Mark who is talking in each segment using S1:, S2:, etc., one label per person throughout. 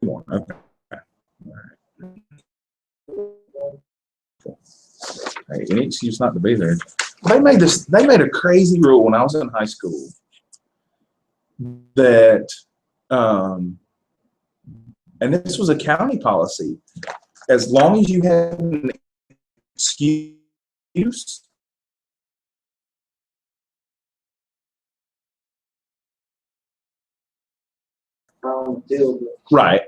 S1: Okay. All right. Hey, any excuse not to be there. They made this. They made a crazy rule when I was in high school that, and this was a county policy. As long as you had an excuse, right?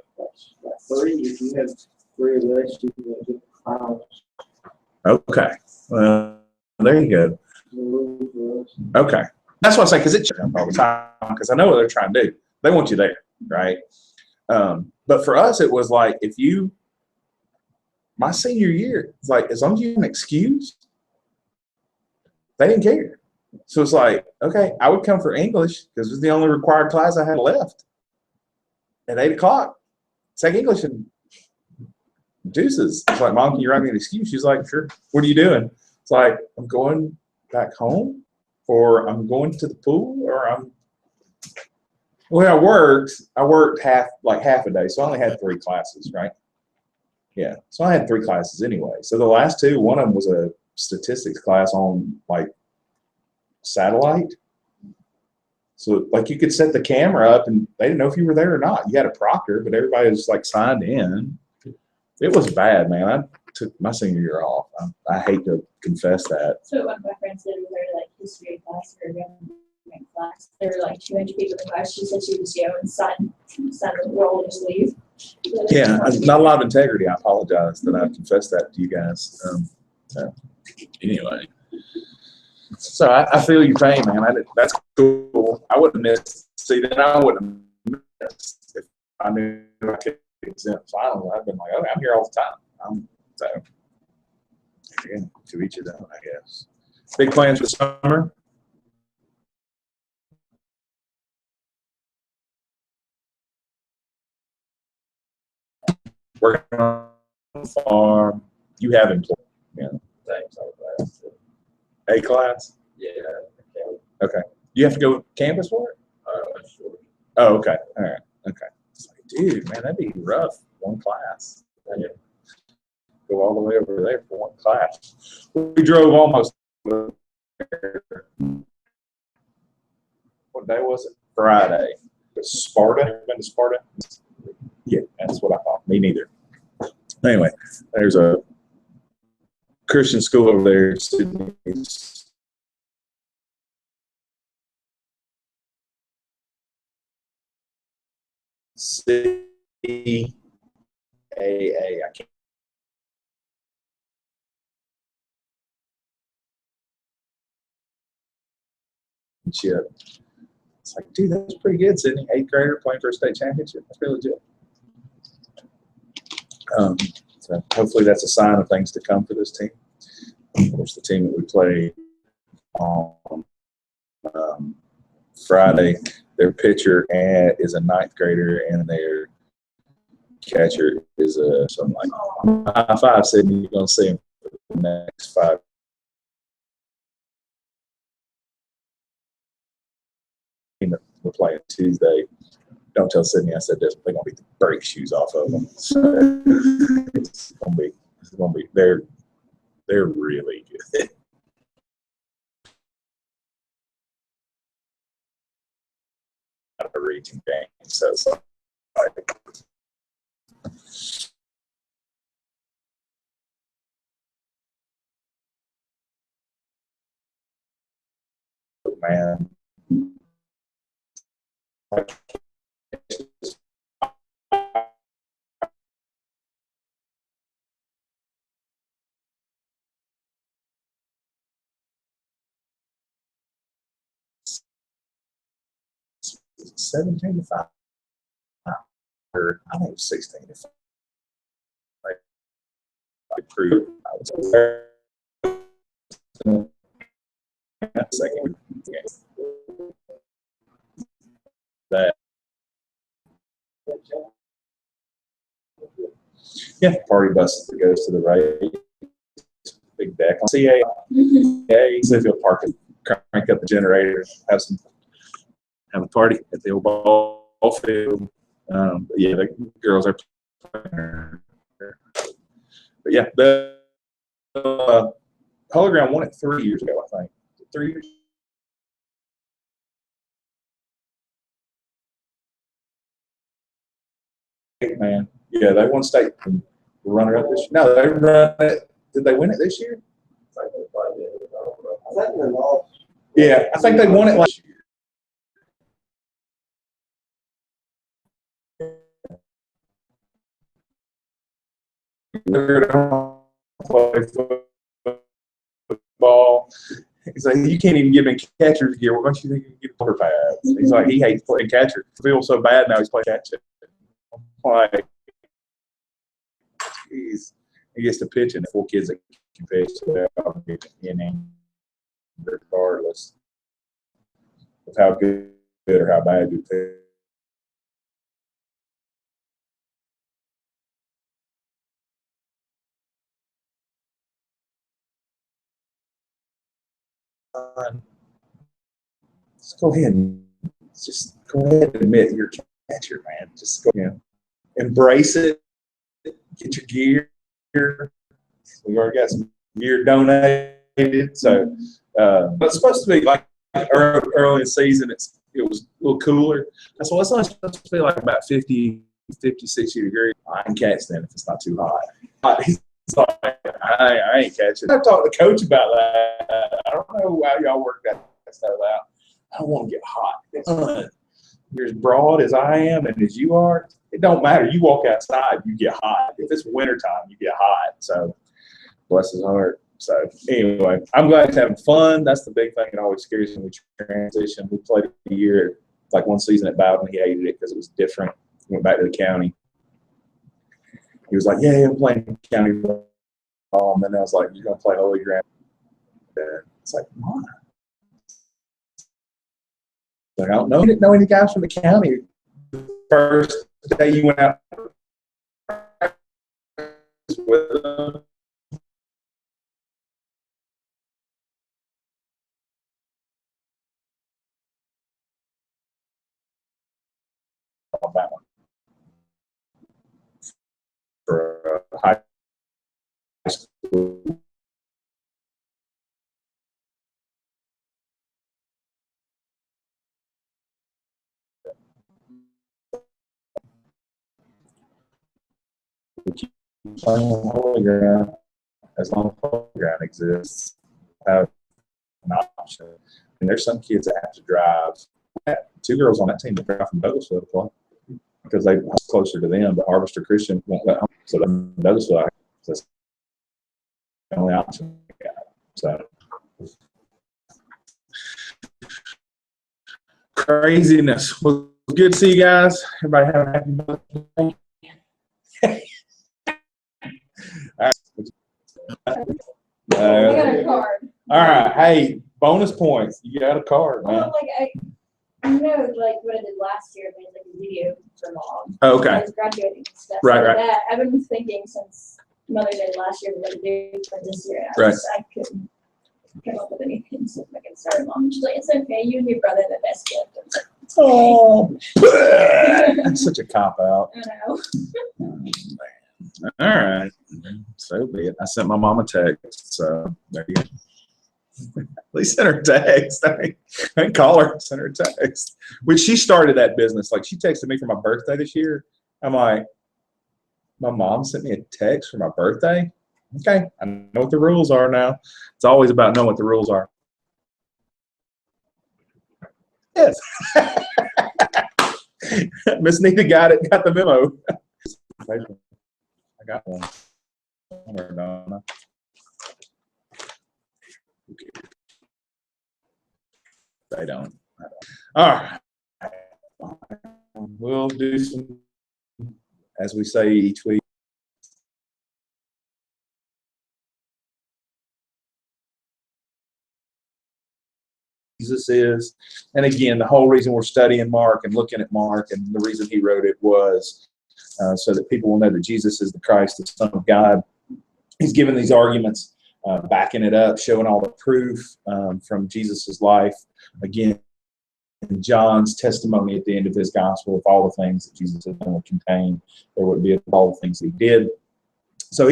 S2: Three. If you have three or less, you can get 5.
S1: Okay. There you go. Okay. That's what I say, because it changes all the time. Because I know what they're trying to do. They want you there, right? But for us, it was like my senior year, it's like as long as you have an excuse, they didn't care. So it's like, okay, I would come for English because it was the only required class I had left at 8 o'clock. Take English and deuces. It's like, Mom, can you write me an excuse? She's like, sure. What are you doing? It's like, I'm going back home, or I'm going to the pool, or I worked half a day, so I only had 3 classes, right? Yeah, so I had 3 classes anyway. So the last 2, one of them was a statistics class on like satellite. So like you could set the camera up and they didn't know if you were there or not. You had a proctor, but everybody was like signed in. It was bad, man. I took my senior year off. I hate to confess that.
S3: So one of my friends did with her like history class or government class. There were like 200 people in the class. She said she would just go and sign the roll and just leave.
S1: Yeah, not a lot of integrity. I apologize that I confessed that to you guys. Anyway, so I feel your pain, man. That's cool. I wouldn't have missed. See, then I wouldn't have missed if I knew I could exempt finals. I've been like, okay, I'm here all the time. So again, to each his own, I guess. Big plans for the summer. Working on the farm. You have employees. Yeah.
S2: Thanks.
S1: A class?
S2: Yeah.
S1: Okay. You have to go campus for it?
S2: Sure.
S1: Oh, okay. All right. Okay. It's like, dude, man, that'd be rough. One class.
S2: Yeah.
S1: Go all the way over there for one class. We drove almost. What day was it? Friday. Sparta. Ever been to Sparta? Yeah, that's what I thought. Me neither. Anyway, there's a Christian school over there in Sydney. CAA. I can't. Shit. It's like, dude, that's pretty good, Sydney. 8th grader playing for a state championship. That's really legit. So hopefully that's a sign of things to come for this team. Of course, the team that we played on Friday, their pitcher is a 9th grader, and their catcher is so I'm like, high five, Sydney. You're going to see him for the next 5. We're playing Tuesday. Don't tell Sydney I said this, but they're going to beat the brake shoes off of them. So it's going to be, they're really good. A region game, so it's like, man. $17 to $5. Or I think it was $16 to $5. Like, crew. I was there. Second game. That. Yeah, party bus that goes to the right. Big deck on CA. So if you'll park and crank up the generator, have a party at the old ball field. But yeah, the girls are playing. But yeah, the hologram won it 3 years ago, I think. 3 years. Man, yeah, they won state runner up this year. No, they run it. Did they win it this year?
S2: I think they lost.
S1: Yeah, I think they won it last year. They're gonna play football. He's like, you can't even give him catcher's gear. What makes you think you can get quarter pads? He's like, he hates playing catcher. Feels so bad now he's playing catcher. Like, he gets to pitch, and 4 kids that can pitch, so they'll get inning regardless of how good or how bad you pitch. Just go ahead and admit you're a catcher, man. Just go, embrace it. Get your gear. We already got some gear donated, so but it's supposed to be like early in the season. It was a little cooler. That's why it's only supposed to be like about 50, 50, 60 degrees. I can catch then if it's not too hot. He's like, I ain't catching. I talked to the coach about that. I don't know how y'all work that stuff out. I don't want to get hot. You're as broad as I am and as you are. It don't matter. You walk outside, you get hot. If it's wintertime, you get hot. So, bless his heart. So, anyway, I'm glad he's having fun. That's the big thing. It always scares me when we transition. We played a year, like one season at Bowden. He hated it because it was different. He went back to the county. He was like, yeah, I'm playing county ball. And then I was like, you're going to play Holy Ground. It's like, come on. Like, I don't know. You didn't know any guys from the county. First day you went out with them. Alabama for high school. Playing on Holy Ground, as long as Holy Ground exists, have an option. And there's some kids that have to drive. 2 girls on that team that drive from Douglasville to play because they are closer to them. But Harvester Christian won't let home, so Douglasville. That's the only option we got. So craziness. Well, good to see you guys. Everybody have a happy birthday. All right.
S3: I got a card.
S1: All right. Hey, bonus points. You got a card, man.
S3: Well, like I know, like what I did last year, I made like a video for mom.
S1: Oh, okay.
S3: I was graduating and stuff.
S1: Right,
S3: So
S1: right.
S3: that, I've been thinking since Mother's Day last year what to do for this year.
S1: Right.
S3: I couldn't come up with anything, so I can start mom. She's like, it's okay, you and your brother are the best gift. I was like, it's okay.
S1: Oh, that's such a cop out.
S3: I know.
S1: All right. So be it. I sent my mom a text, so there you go. At least send her a text. I didn't call her, send her a text. When she started that business, like she texted me for my birthday this year. I'm like, my mom sent me a text for my birthday? Okay, I know what the rules are now. It's always about knowing what the rules are. Yes. Miss Nita got the memo. I got one. Somewhere, Donna. They don't. All right. We'll do some, as we say each week. Jesus is. And again, the whole reason we're studying Mark and looking at Mark and the reason he wrote it was so that people will know that Jesus is the Christ, the Son of God. He's given these arguments, backing it up, showing all the proof from Jesus's life. Again, John's testimony at the end of his gospel of all the things that Jesus had done would contain. There would be all the things he did. So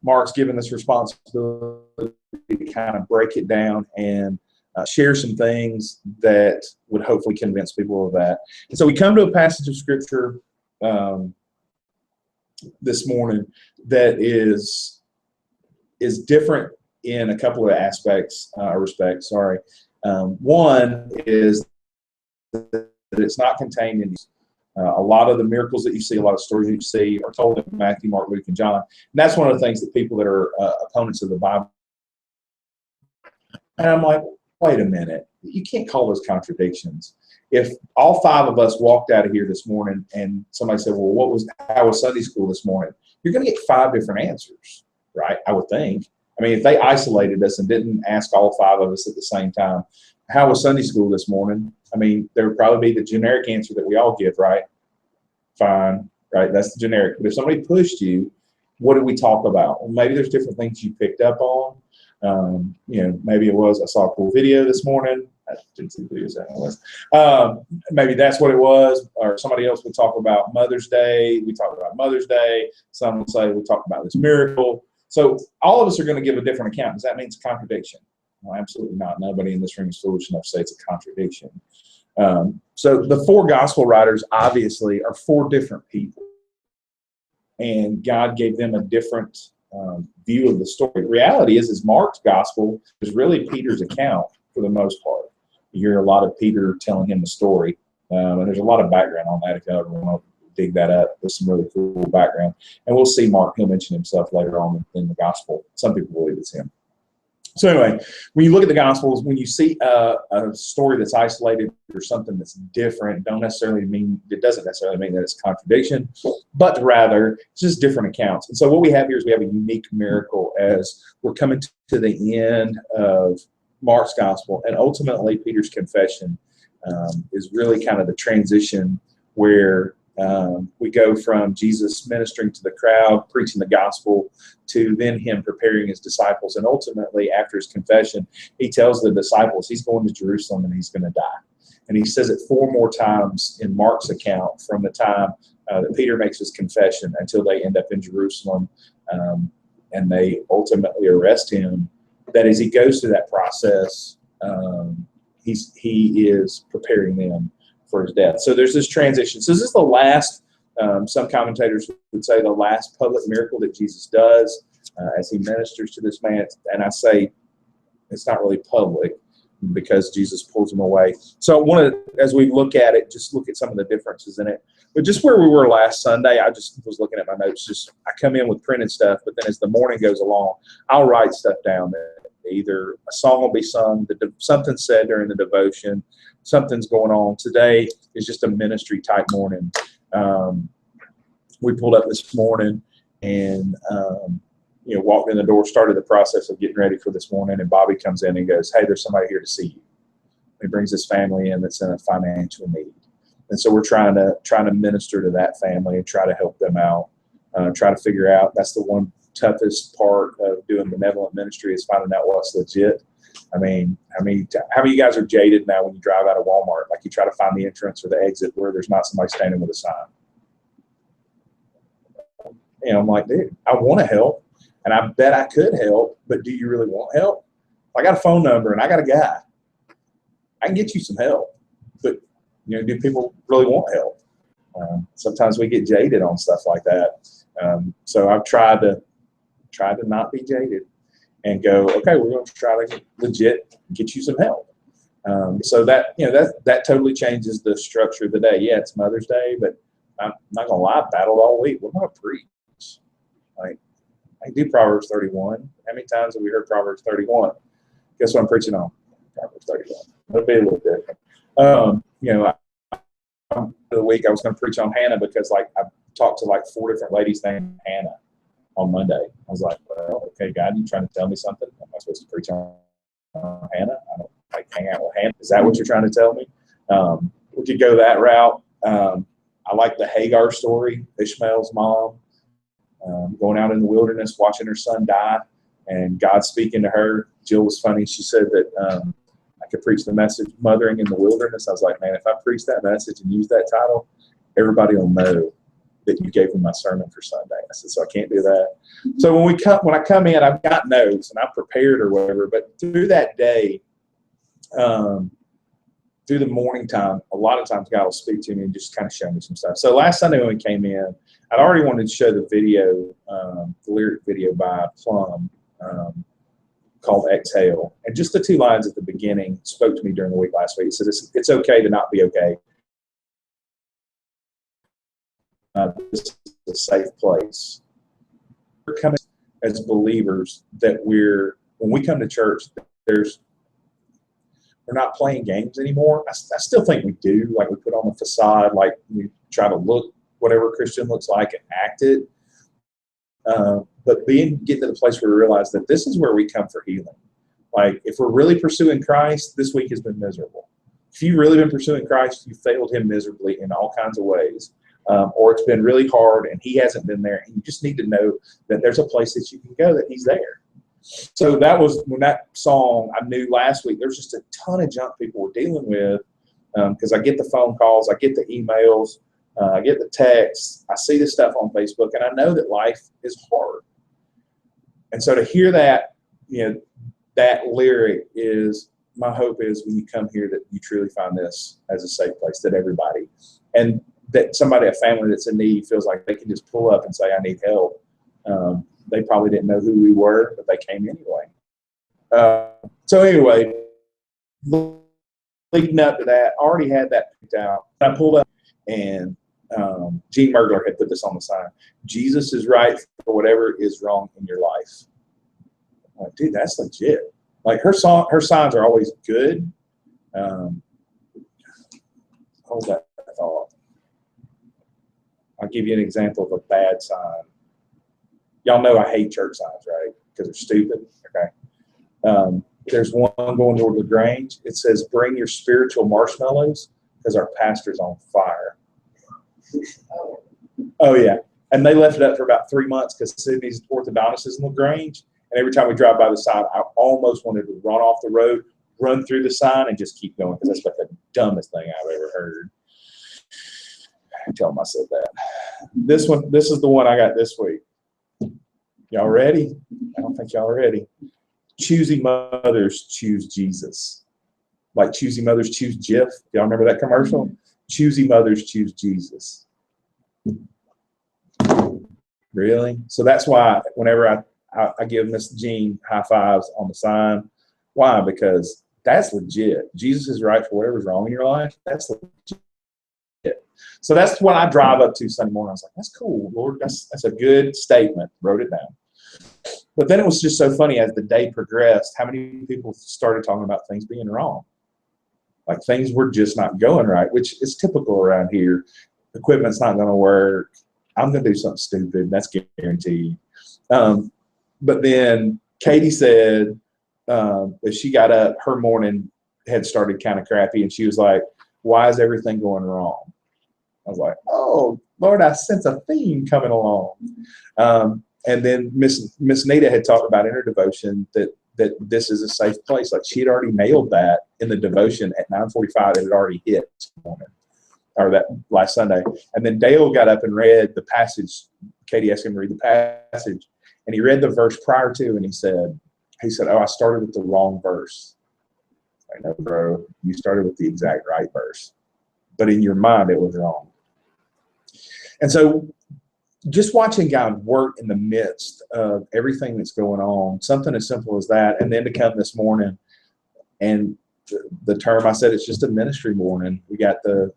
S1: Mark's given this responsibility to kind of break it down and share some things that would hopefully convince people of that. And so we come to a passage of Scripture this morning that is different in a couple of aspects, respects. One is that it's not contained in a lot of the miracles that you see, a lot of stories that you see are told in Matthew, Mark, Luke, and John. And that's one of the things that people that are opponents of the Bible. And I'm like, wait a minute, you can't call those contradictions. If all five of us walked out of here this morning and somebody said, well, how was Sunday school this morning? You're going to get five different answers, right? I would think. I mean, if they isolated us and didn't ask all five of us at the same time, how was Sunday school this morning? I mean, there would probably be the generic answer that we all give, right? Fine, right? That's the generic. But if somebody pushed you, what did we talk about? Well, maybe there's different things you picked up on. Maybe it was, I saw a cool video this morning. I didn't see the videos that was. Maybe that's what it was. Or somebody else would talk about Mother's Day. We talked about Mother's Day. Some would say we talked about this miracle. So all of us are going to give a different account. Does that mean it's a contradiction? Well, absolutely not. Nobody in this room is foolish enough to say it's a contradiction. So the four gospel writers obviously are four different people. And God gave them a different view of the story. The reality is Mark's gospel is really Peter's account for the most part. You hear a lot of Peter telling him the story. And there's a lot of background on that if you ever want to dig that up. There's some really cool background. And we'll see Mark, he'll mention himself later on in the gospel. Some people believe it's him. So anyway, when you look at the Gospels, when you see a story that's isolated or something that's different, it doesn't necessarily mean that it's a contradiction, but rather it's just different accounts. And so what we have here is we have a unique miracle as we're coming to the end of Mark's Gospel, and ultimately Peter's confession is really kind of the transition where we go from Jesus ministering to the crowd, preaching the gospel, to then him preparing his disciples. And ultimately, after his confession, he tells the disciples he's going to Jerusalem and he's going to die. And he says it four more times in Mark's account from the time that Peter makes his confession until they end up in Jerusalem and they ultimately arrest him. That as he goes through that process, he is preparing them for his death. So there's this transition. So this is the last, some commentators would say the last public miracle that Jesus does as he ministers to this man. And I say it's not really public because Jesus pulls him away. So I want to, as we look at it, just look at some of the differences in it. But just where we were last Sunday, I just was looking at my notes. I come in with printed stuff, but then as the morning goes along, I'll write stuff down there. Either a song will be sung, something said during the devotion, something's going on. Today is just a ministry type morning. We pulled up this morning and walked in the door, started the process of getting ready for this morning, and Bobby comes in and goes, "Hey, there's somebody here to see you." He brings his family in that's in a financial need, and so we're trying to minister to that family and try to help them out, try to figure out. That's the one toughest part of doing benevolent ministry is finding out what's legit. I mean, how many of you guys are jaded now when you drive out of Walmart? Like you try to find the entrance or the exit where there's not somebody standing with a sign. I'm like, dude, I want to help, and I bet I could help, but do you really want help? I got a phone number and I got a guy. I can get you some help, but do people really want help? Sometimes we get jaded on stuff like that. So I've tried to not be jaded and go, okay, we're going to try to legit get you some help. So that totally changes the structure of the day. Yeah, it's Mother's Day, but I'm not going to lie, I battled all week. We're going to preach. Like, I do Proverbs 31. How many times have we heard Proverbs 31? Guess what I'm preaching on? Proverbs 31. It'll be a little different. The week I was going to preach on Hannah because I talked to four different ladies named Hannah on Monday. I was like, well, okay, God, you trying to tell me something? Am I supposed to preach on Hannah? I don't hang out with Hannah. Is that what you're trying to tell me? We could go that route. I like the Hagar story, Ishmael's mom, going out in the wilderness, watching her son die, and God speaking to her. Jill was funny. She said that I could preach the message, Mothering in the Wilderness. I was like, man, if I preach that message and use that title, everybody will know that you gave me my sermon for Sunday. I said, so I can't do that. So when I come in, I've got notes and I'm prepared or whatever, but through that day, through the morning time, a lot of times God will speak to me and just kind of show me some stuff. So last Sunday when we came in, I'd already wanted to show the video, the lyric video by Plum, called Exhale. And just the 2 lines at the beginning spoke to me during the week last week. It said, it's okay to not be okay. This is a safe place. We're coming as believers that when we come to church, we're not playing games anymore. I still think we do. Like we put on the facade, like we try to look whatever Christian looks like and act it. But getting to the place where we realize that this is where we come for healing. Like if we're really pursuing Christ, this week has been miserable. If you've really been pursuing Christ, you failed him miserably in all kinds of ways. Or it's been really hard and he hasn't been there. And you just need to know that there's a place that you can go, that he's there. So that was when that song, I knew last week, there's just a ton of junk people were dealing with, because I get the phone calls, I get the emails, I get the texts, I see the stuff on Facebook, and I know that life is hard. And so to hear that, that lyric is, my hope is when you come here that you truly find this as a safe place, that everybody, and that somebody, a family that's in need, feels like they can just pull up and say, I need help. They probably didn't know who we were, but they came anyway. So anyway, leading up to that, I already had that picked out. I pulled up, and Gene Mergler had put this on the sign. Jesus is right for whatever is wrong in your life. I'm like, dude, that's legit. Like her signs are always good. Hold that thought. I'll give you an example of a bad sign. Y'all know I hate church signs, right? Because they're stupid. Okay. There's one going toward LaGrange. It says, bring your spiritual marshmallows because our pastor's on fire. Oh, yeah. And they left it up for about 3 months because Sydney's orthodontist is in LaGrange. And every time we drive by the sign, I almost wanted to run off the road, run through the sign, and just keep going because that's about the dumbest thing I've ever heard. I tell myself that. This is the one I got this week. Y'all ready? I don't think y'all are ready. Choosy mothers choose Jesus. Like choosy mothers choose Jif. Y'all remember that commercial? Choosy mothers choose Jesus. Really? So that's why whenever I give Miss Jean high fives on the sign. Why? Because that's legit. Jesus is right for whatever's wrong in your life. That's legit. So that's what I drive up to Sunday morning. I was like, that's cool, Lord. That's a good statement. Wrote it down. But then it was just so funny as the day progressed, how many people started talking about things being wrong. Like things were just not going right, which is typical around here. Equipment's not going to work. I'm going to do something stupid. That's guaranteed. But then Katie said that she got up, her morning had started kind of crappy, and she was like, why is everything going wrong? I was like, oh, Lord, I sense a theme coming along. And then Miss Nita had talked about in her devotion that this is a safe place. Like she had already nailed that in the devotion at 9:45. It had already hit this morning, or that last Sunday. And then Dale got up and read the passage. Katie asked him to read the passage, and he read the verse prior to, and he said, oh, I started with the wrong verse. I know, bro, you started with the exact right verse, but in your mind it was wrong. And so just watching God work in the midst of everything that's going on, something as simple as that, and then to come this morning, and the term I said, it's just a ministry morning. We got the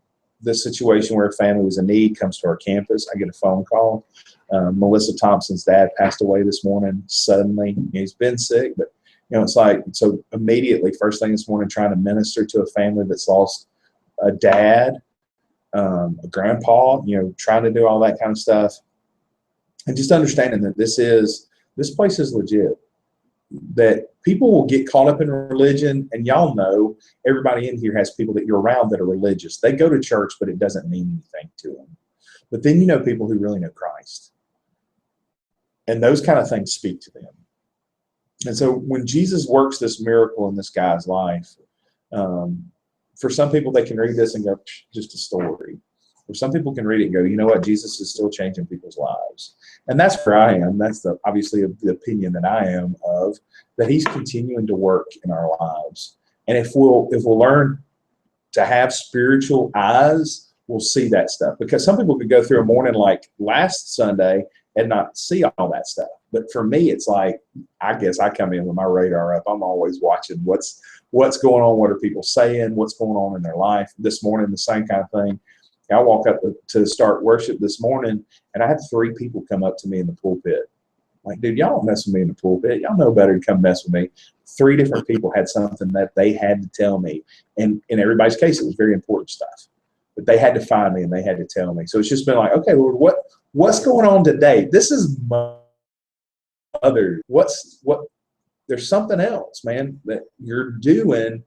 S1: situation where a family was in need comes to our campus. I get a phone call. Melissa Thompson's dad passed away this morning suddenly. He's been sick, but it's like, so immediately, first thing this morning, trying to minister to a family that's lost a dad, a grandpa, trying to do all that kind of stuff. And just understanding that this place is legit, that people will get caught up in religion. And y'all know, everybody in here has people that you're around that are religious. They go to church, but it doesn't mean anything to them. But then people who really know Christ. And those kind of things speak to them. And so when Jesus works this miracle in this guy's life, For some people, they can read this and go, just a story. For some people can read it and go, you know what, Jesus is still changing people's lives. And that's where I am. That's obviously the opinion that I am of, that he's continuing to work in our lives. And if we'll learn to have spiritual eyes, we'll see that stuff. Because some people could go through a morning like last Sunday and not see all that stuff. But for me, it's like, I guess I come in with my radar up. I'm always watching what's going on, what are people saying, what's going on in their life. This morning, the same kind of thing. I walk up to start worship this morning, and I had 3 people come up to me in the pulpit. Like, dude, y'all don't mess with me in the pulpit. Y'all know better to come mess with me. 3 different people had something that they had to tell me. And in everybody's case, it was very important stuff. But they had to find me, and they had to tell me. So it's just been like, okay, Lord, what's going on today? This is mother. There's something else, man, that you're doing,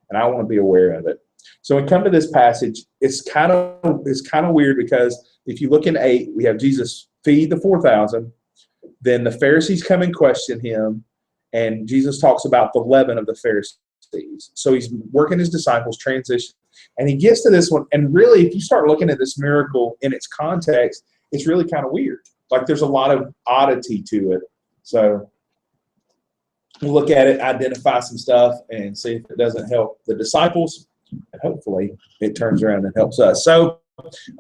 S1: and I want to be aware of it. So when we come to this passage, it's kind of weird, because if you look in 8, we have Jesus feed the 4,000. Then the Pharisees come and question him, and Jesus talks about the leaven of the Pharisees. So he's working his disciples, transition, and he gets to this one. And really, if you start looking at this miracle in its context, it's really kind of weird. Like, there's a lot of oddity to it. So we'll look at it, identify some stuff, and see if it doesn't help the disciples. And hopefully it turns around and helps us. So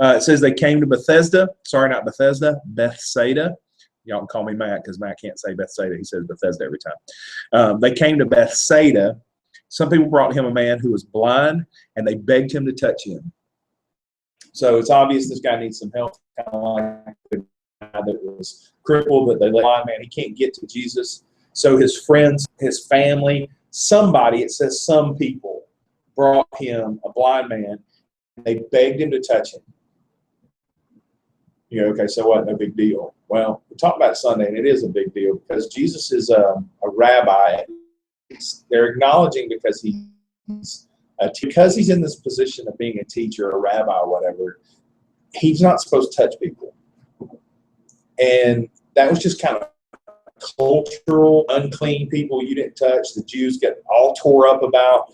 S1: it says they came to Bethsaida. Sorry, not Bethesda, Bethsaida. Y'all can call me Matt, because Matt can't say Bethsaida. He says Bethesda every time. They came to Bethsaida. Some people brought him a man who was blind, and they begged him to touch him. So it's obvious this guy needs some help. Kind of like the guy that was crippled, that they let blind man. He can't get to Jesus. So his friends, his family, somebody, it says some people, brought him a blind man. They begged him to touch him. You know, okay, so what? No big deal. Well, we talk about Sunday, and it is a big deal, because Jesus is a rabbi. They're acknowledging because he's in this position of being a teacher, a rabbi, or whatever. He's not supposed to touch people, and that was just kind of cultural, unclean people you didn't touch. The Jews get all tore up about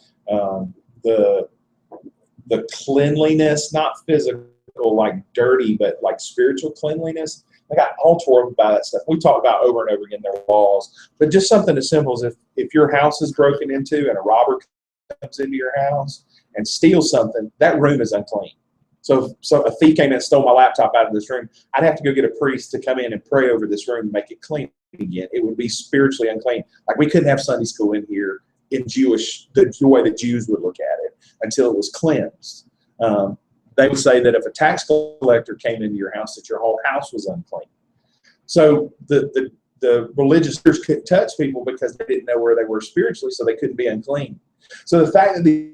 S1: the cleanliness, not physical, like dirty, but like spiritual cleanliness. They got all tore up about that stuff. We talk about over and over again their laws, but just something as simple as if your house is broken into and a robber comes into your house and steals something, that room is unclean. So a thief came in and stole my laptop out of this room, I'd have to go get a priest to come in and pray over this room and make it clean again. It would be spiritually unclean. Like, we couldn't have Sunday school in here in the way the Jews would look at it until it was cleansed. They would say that if a tax collector came into your house, that your whole house was unclean. So the religious leaders couldn't touch people because they didn't know where they were spiritually, so they couldn't be unclean. So the fact that they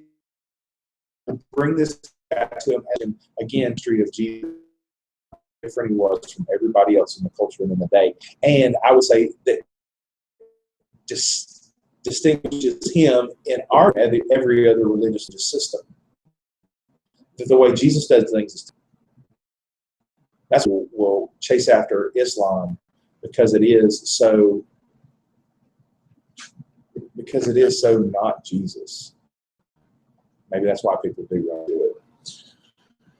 S1: bring this back to him again, street of Jesus, different he was from everybody else in the culture and in the day, and I would say that just distinguishes him in every other religious system. The way Jesus does things is that's what we'll chase after Islam, because it is so not Jesus. Maybe that's why people do it.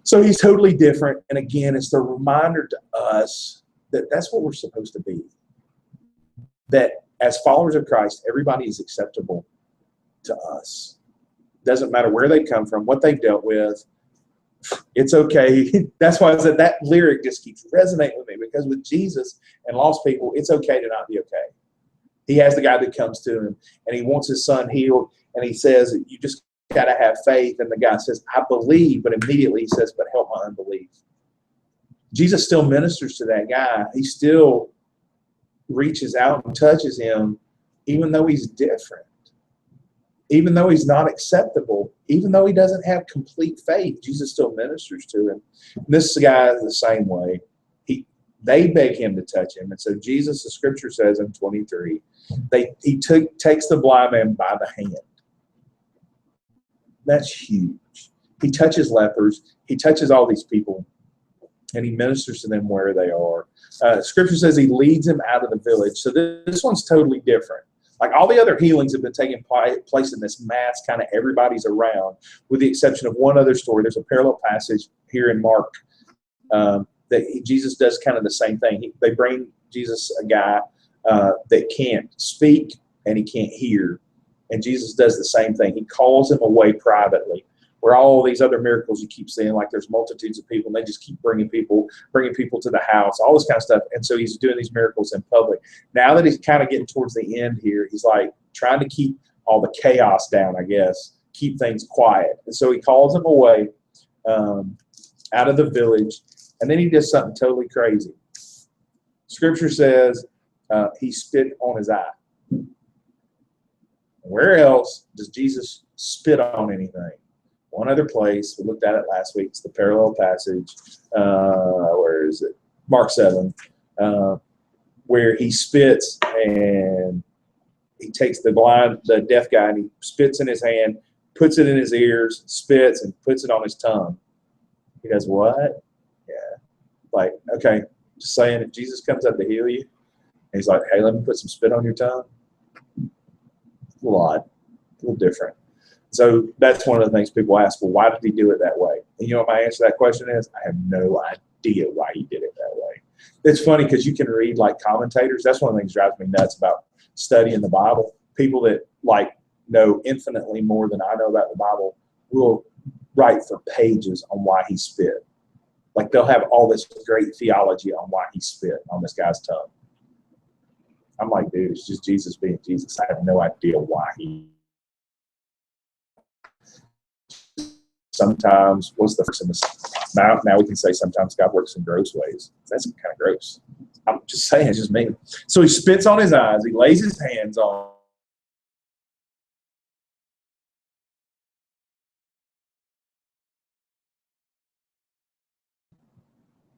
S1: So he's totally different, and again, it's the reminder to us that that's what we're supposed to be. That as followers of Christ, everybody is acceptable to us. Doesn't matter where they come from, what they've dealt with. It's okay. That's why I said that lyric just keeps resonating with me, because with Jesus and lost people, it's okay to not be okay. He has the guy that comes to him and he wants his son healed, and he says, you just got to have faith. And the guy says, I believe, but immediately he says, but help my unbelief. Jesus still ministers to that guy. He still reaches out and touches him, even though he's different. Even though he's not acceptable, even though he doesn't have complete faith, Jesus still ministers to him. And this guy is the same way. They beg him to touch him. And so Jesus, the scripture says in 23, he takes the blind man by the hand. That's huge. He touches lepers. He touches all these people, and he ministers to them where they are. Scripture says he leads them out of the village. So this one's totally different. Like all the other healings have been taking place in this mass, kind of everybody's around, with the exception of one other story. There's a parallel passage here in Mark that Jesus does kind of the same thing. They bring Jesus a guy that can't speak and he can't hear. And Jesus does the same thing. He calls him away privately. Where all these other miracles you keep seeing, like there's multitudes of people, and they just keep bringing people to the house, all this kind of stuff. And so he's doing these miracles in public. Now that he's kind of getting towards the end here, he's like trying to keep all the chaos down, I guess, keep things quiet. And so he calls him away out of the village, and then he does something totally crazy. Scripture says he spit on his eye. Where else does Jesus spit on anything? One other place, we looked at it last week, it's the parallel passage, where is it? Mark 7, where he spits and he takes the deaf guy, and he spits in his hand, puts it in his ears, spits, and puts it on his tongue. He does what? Yeah. Like, okay, just saying, if Jesus comes up to heal you, and he's like, hey, let me put some spit on your tongue. A little odd, a little different. So that's one of the things people ask, well, why did he do it that way? And you know what my answer to that question is? I have no idea why he did it that way. It's funny because you can read like commentators. That's one of the things that drives me nuts about studying the Bible. People that like know infinitely more than I know about the Bible will write for pages on why he spit. Like they'll have all this great theology on why he spit on this guy's tongue. I'm like, dude, it's just Jesus being Jesus. I have no idea why he. Sometimes, what's the first in this? Now we can say sometimes God works in gross ways. That's kind of gross. I'm just saying, it's just me. So he spits on his eyes. He lays his hands on.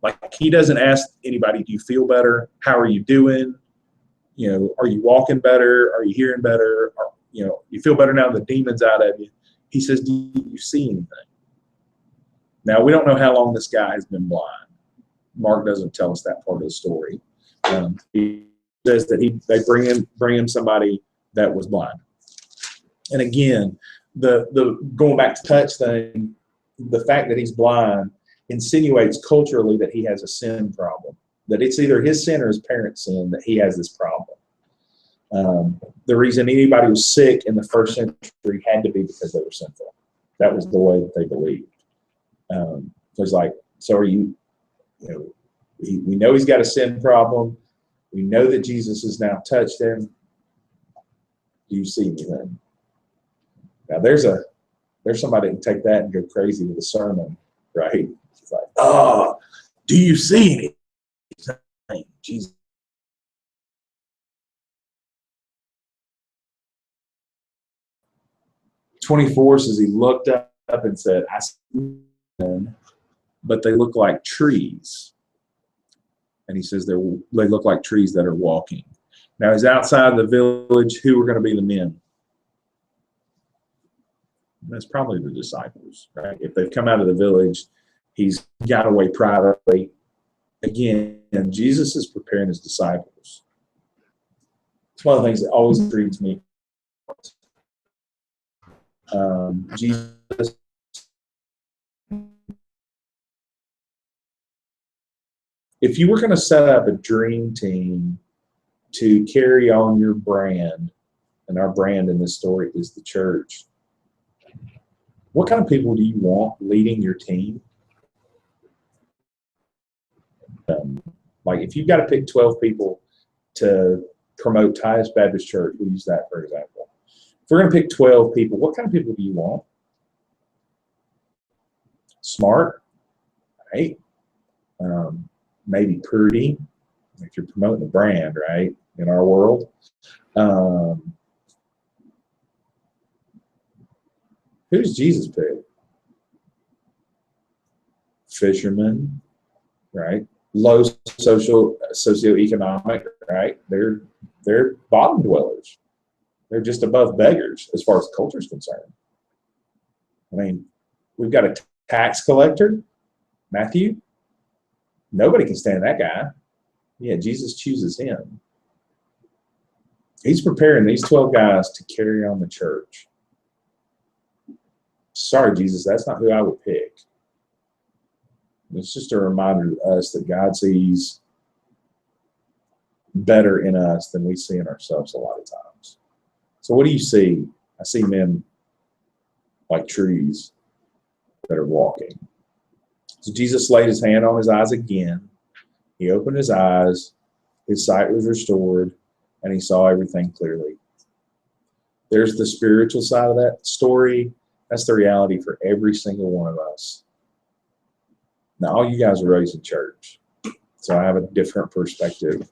S1: Like he doesn't ask anybody, do you feel better? How are you doing? You know, are you walking better? Are you hearing better? Or, you know, you feel better now the demon's out of you. He says, do you see anything? Now, we don't know how long this guy has been blind. Mark doesn't tell us that part of the story. He says that they bring him somebody that was blind. And again, the going back to touch thing, the fact that he's blind insinuates culturally that he has a sin problem, that it's either his sin or his parents' sin that he has this problem. The reason anybody was sick in the first century had to be because they were sinful. That was the way that they believed. So it's like, so are you, we know he's got a sin problem. We know that Jesus has now touched him. Do you see anything? Now there's somebody that can take that and go crazy with a sermon, right? It's like, oh, do you see anything? Jesus. "24 says he looked up and said, I see them, but they look like trees. And he says they look like trees that are walking. Now he's outside the village. Who are going to be the men? That's probably the disciples, right? If they've come out of the village, he's got away privately. Again, Jesus is preparing his disciples. It's one of the things that always intrigues me. Jesus, if you were going to set up a dream team to carry on your brand, and our brand in this story is the church, what kind of people do you want leading your team? Like if you've got to pick 12 people to promote Tyus Baptist Church, we'll use that for example. If we're going to pick 12 people, what kind of people do you want? Smart, right? Maybe pretty, if you're promoting the brand, right, in our world. Who does Jesus pick? Fishermen, right? Low socioeconomic, right? They're bottom dwellers. They're just above beggars as far as culture is concerned. I mean, we've got a tax collector, Matthew. Nobody can stand that guy. Yeah, Jesus chooses him. He's preparing these 12 guys to carry on the church. Sorry, Jesus, that's not who I would pick. It's just a reminder to us that God sees better in us than we see in ourselves a lot of times. So what do you see? I see men like trees that are walking. So Jesus laid his hand on his eyes again. He opened his eyes. His sight was restored, and he saw everything clearly. There's the spiritual side of that story. That's the reality for every single one of us. Now, all you guys are raised in church, so I have a different perspective.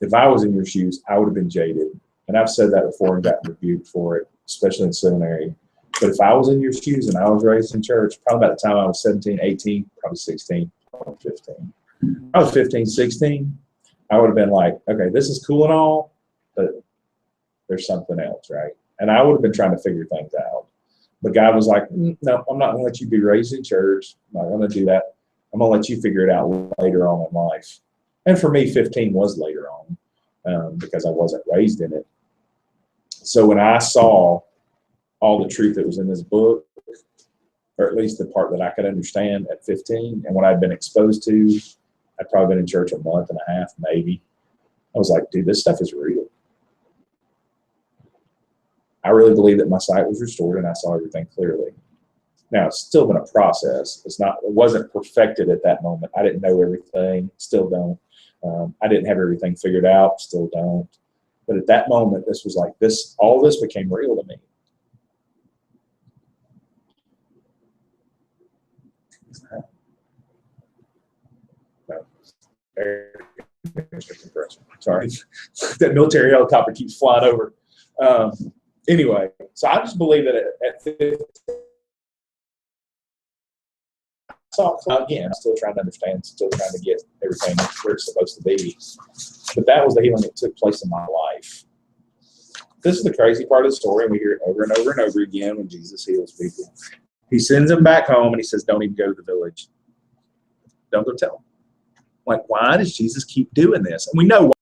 S1: If I was in your shoes, I would have been jaded. And I've said that before and gotten rebuked for it, especially in seminary. But if I was in your shoes and I was raised in church, probably by the time I was 17, 18, probably 16, probably 15. I was 15, 16, I would have been like, okay, this is cool and all, but there's something else, right? And I would have been trying to figure things out. But God was like, no, I'm not going to let you be raised in church. I'm not going to do that. I'm going to let you figure it out later on in life. And for me, 15 was later on because I wasn't raised in it. So when I saw all the truth that was in this book, or at least the part that I could understand at 15, and what I'd been exposed to, I'd probably been in church a month and a half, maybe. I was like, dude, this stuff is real. I really believe that my sight was restored and I saw everything clearly. Now, it's still been a process. It wasn't perfected at that moment. I didn't know everything, still don't. I didn't have everything figured out, still don't. But at that moment, this was like this. All this became real to me. Sorry, that military helicopter keeps flying over. Anyway, so I just believe that at 15, so again, I'm still trying to understand, still trying to get everything where it's supposed to be. But that was the healing that took place in my life. This is the crazy part of the story, and we hear it over and over and over again when Jesus heals people. He sends them back home, and he says, don't even go to the village. Don't go tell them. Like, why does Jesus keep doing this? And we know